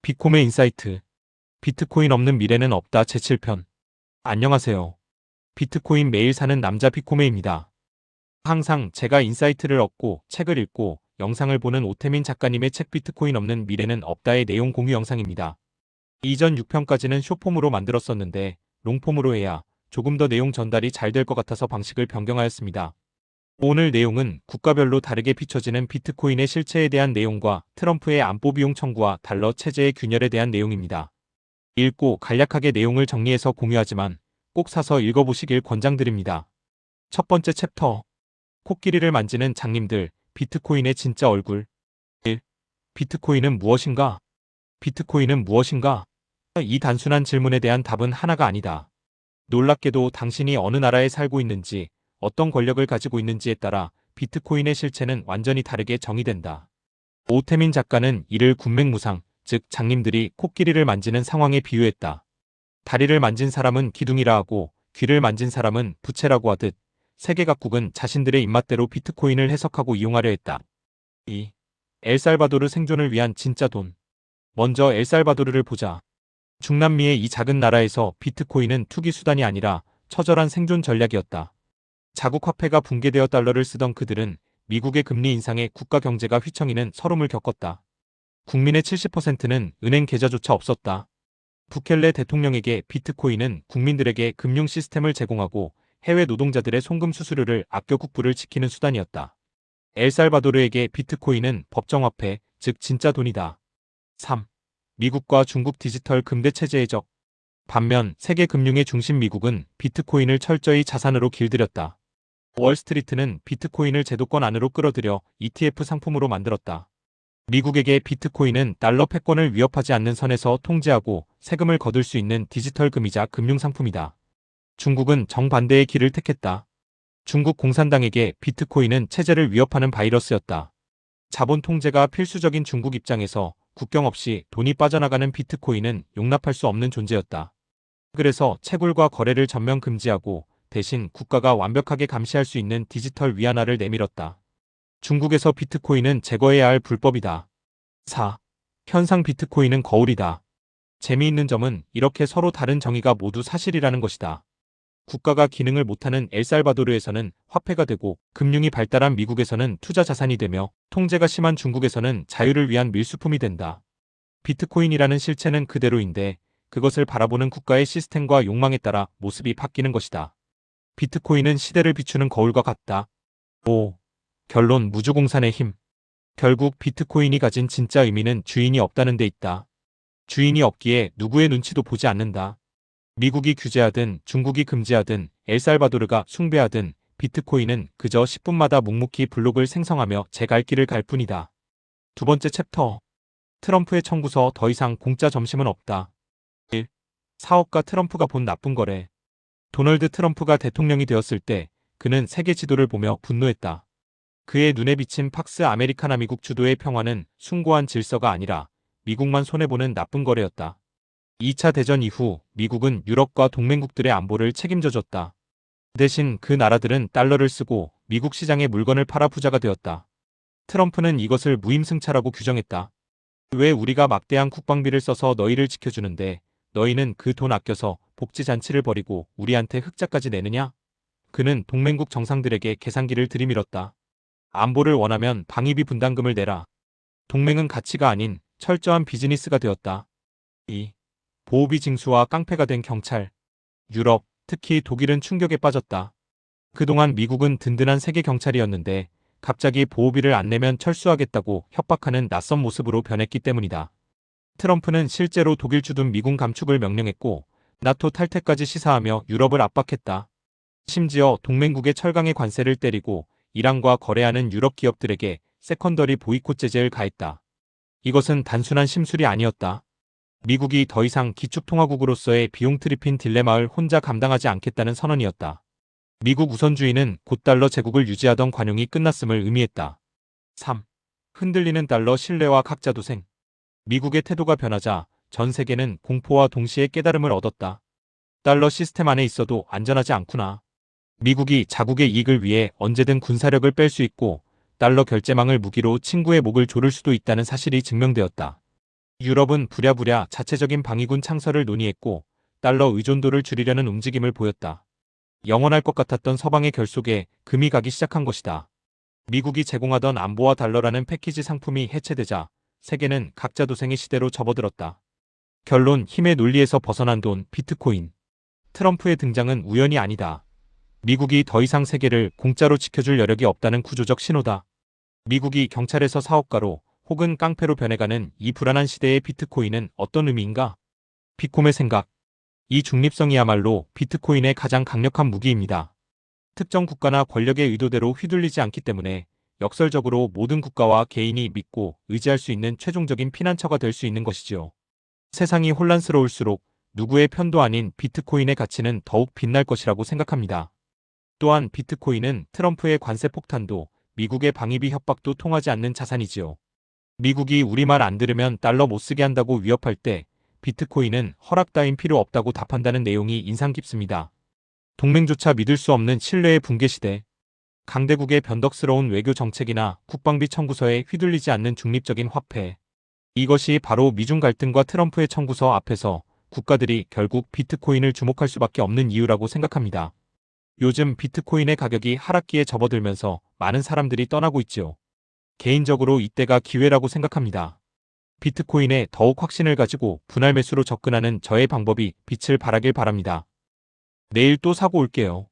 비콤의 인사이트. 비트코인 없는 미래는 없다 제7편. 안녕하세요. 비트코인 매일 사는 남자 비코메입니다. 항상 제가 인사이트를 얻고 책을 읽고 영상을 보는 오태민 작가님의 책 비트코인 없는 미래는 없다의 내용 공유 영상입니다. 이전 6편까지는 숏폼으로 만들었었는데 롱폼으로 해야 조금 더 내용 전달이 잘 될 것 같아서 방식을 변경하였습니다. 오늘 내용은 국가별로 다르게 비춰지는 비트코인의 실체에 대한 내용과 트럼프의 안보 비용 청구와 달러 체제의 균열에 대한 내용입니다. 읽고 간략하게 내용을 정리해서 공유하지만 꼭 사서 읽어보시길 권장드립니다. 첫 번째 챕터. 코끼리를 만지는 장님들, 비트코인의 진짜 얼굴. 1. 비트코인은 무엇인가? 비트코인은 무엇인가? 이 단순한 질문에 대한 답은 하나가 아니다. 놀랍게도 당신이 어느 나라에 살고 있는지, 어떤 권력을 가지고 있는지에 따라 비트코인의 실체는 완전히 다르게 정의된다. 오태민 작가는 이를 군맹무상, 즉 장님들이 코끼리를 만지는 상황에 비유했다. 다리를 만진 사람은 기둥이라 하고 귀를 만진 사람은 부채라고 하듯 세계 각국은 자신들의 입맛대로 비트코인을 해석하고 이용하려 했다. 2. 엘살바도르 생존을 위한 진짜 돈. 먼저 엘살바도르를 보자. 중남미의 이 작은 나라에서 비트코인은 투기 수단이 아니라 처절한 생존 전략이었다. 자국 화폐가 붕괴되어 달러를 쓰던 그들은 미국의 금리 인상에 국가 경제가 휘청이는 서름을 겪었다. 국민의 70%는 은행 계좌조차 없었다. 부켈레 대통령에게 비트코인은 국민들에게 금융 시스템을 제공하고 해외 노동자들의 송금 수수료를 아껴 국부를 지키는 수단이었다. 엘살바도르에게 비트코인은 법정화폐, 즉 진짜 돈이다. 3. 미국과 중국 디지털 금대 체제의 적. 반면 세계 금융의 중심 미국은 비트코인을 철저히 자산으로 길들였다. 월스트리트는 비트코인을 제도권 안으로 끌어들여 ETF 상품으로 만들었다. 미국에게 비트코인은 달러 패권을 위협하지 않는 선에서 통제하고 세금을 거둘 수 있는 디지털 금이자 금융상품이다. 중국은 정반대의 길을 택했다. 중국 공산당에게 비트코인은 체제를 위협하는 바이러스였다. 자본 통제가 필수적인 중국 입장에서 국경 없이 돈이 빠져나가는 비트코인은 용납할 수 없는 존재였다. 그래서 채굴과 거래를 전면 금지하고 대신 국가가 완벽하게 감시할 수 있는 디지털 위안화를 내밀었다. 중국에서 비트코인은 제거해야 할 불법이다. 4. 현상 비트코인은 거울이다. 재미있는 점은 이렇게 서로 다른 정의가 모두 사실이라는 것이다. 국가가 기능을 못하는 엘살바도르에서는 화폐가 되고 금융이 발달한 미국에서는 투자 자산이 되며 통제가 심한 중국에서는 자유를 위한 밀수품이 된다. 비트코인이라는 실체는 그대로인데 그것을 바라보는 국가의 시스템과 욕망에 따라 모습이 바뀌는 것이다. 비트코인은 시대를 비추는 거울과 같다. 5. 결론 무주공산의 힘. 결국 비트코인이 가진 진짜 의미는 주인이 없다는 데 있다. 주인이 없기에 누구의 눈치도 보지 않는다. 미국이 규제하든 중국이 금지하든 엘살바도르가 숭배하든 비트코인은 그저 10분마다 묵묵히 블록을 생성하며 제 갈 길을 갈 뿐이다. 두 번째 챕터. 트럼프의 청구서 더 이상 공짜 점심은 없다. 1. 사업가 트럼프가 본 나쁜 거래. 도널드 트럼프가 대통령이 되었을 때 그는 세계 지도를 보며 분노했다. 그의 눈에 비친 팍스 아메리카나 미국 주도의 평화는 숭고한 질서가 아니라 미국만 손해보는 나쁜 거래였다. 2차 대전 이후 미국은 유럽과 동맹국들의 안보를 책임져줬다. 대신 그 나라들은 달러를 쓰고 미국 시장에 물건을 팔아 부자가 되었다. 트럼프는 이것을 무임승차라고 규정했다. 왜 우리가 막대한 국방비를 써서 너희를 지켜주는데 너희는 그 돈 아껴서 복지잔치를 벌이고 우리한테 흑자까지 내느냐? 그는 동맹국 정상들에게 계산기를 들이밀었다. 안보를 원하면 방위비 분담금을 내라. 동맹은 가치가 아닌 철저한 비즈니스가 되었다. 2. 보호비 징수와 깡패가 된 경찰. 유럽, 특히 독일은 충격에 빠졌다. 그동안 미국은 든든한 세계 경찰이었는데 갑자기 보호비를 안 내면 철수하겠다고 협박하는 낯선 모습으로 변했기 때문이다. 트럼프는 실제로 독일 주둔 미군 감축을 명령했고 나토 탈퇴까지 시사하며 유럽을 압박했다. 심지어 동맹국의 철강의 관세를 때리고 이란과 거래하는 유럽 기업들에게 세컨더리 보이콧 제재를 가했다. 이것은 단순한 심술이 아니었다. 미국이 더 이상 기축통화국으로서의 비용 트리핀 딜레마를 혼자 감당하지 않겠다는 선언이었다. 미국 우선주의는 곧 달러 제국을 유지하던 관용이 끝났음을 의미했다. 3. 흔들리는 달러 신뢰와 각자 도생. 미국의 태도가 변하자 전 세계는 공포와 동시에 깨달음을 얻었다. 달러 시스템 안에 있어도 안전하지 않구나. 미국이 자국의 이익을 위해 언제든 군사력을 뺄 수 있고 달러 결제망을 무기로 친구의 목을 조를 수도 있다는 사실이 증명되었다. 유럽은 부랴부랴 자체적인 방위군 창설을 논의했고 달러 의존도를 줄이려는 움직임을 보였다. 영원할 것 같았던 서방의 결속에 금이 가기 시작한 것이다. 미국이 제공하던 안보와 달러라는 패키지 상품이 해체되자 세계는 각자 도생의 시대로 접어들었다. 결론, 힘의 논리에서 벗어난 돈, 비트코인. 트럼프의 등장은 우연이 아니다. 미국이 더 이상 세계를 공짜로 지켜줄 여력이 없다는 구조적 신호다. 미국이 경찰에서 사업가로 혹은 깡패로 변해가는 이 불안한 시대의 비트코인은 어떤 의미인가? 비콤의 생각. 이 중립성이야말로 비트코인의 가장 강력한 무기입니다. 특정 국가나 권력의 의도대로 휘둘리지 않기 때문에 역설적으로 모든 국가와 개인이 믿고 의지할 수 있는 최종적인 피난처가 될 수 있는 것이지요. 세상이 혼란스러울수록 누구의 편도 아닌 비트코인의 가치는 더욱 빛날 것이라고 생각합니다. 또한 비트코인은 트럼프의 관세 폭탄도 미국의 방위비 협박도 통하지 않는 자산이지요. 미국이 우리 말 안 들으면 달러 못 쓰게 한다고 위협할 때 비트코인은 허락 따윈 필요 없다고 답한다는 내용이 인상 깊습니다. 동맹조차 믿을 수 없는 신뢰의 붕괴 시대. 강대국의 변덕스러운 외교 정책이나 국방비 청구서에 휘둘리지 않는 중립적인 화폐. 이것이 바로 미중 갈등과 트럼프의 청구서 앞에서 국가들이 결국 비트코인을 주목할 수밖에 없는 이유라고 생각합니다. 요즘 비트코인의 가격이 하락기에 접어들면서 많은 사람들이 떠나고 있지요. 개인적으로 이때가 기회라고 생각합니다. 비트코인에 더욱 확신을 가지고 분할 매수로 접근하는 저의 방법이 빛을 발하길 바랍니다. 내일 또 사고 올게요.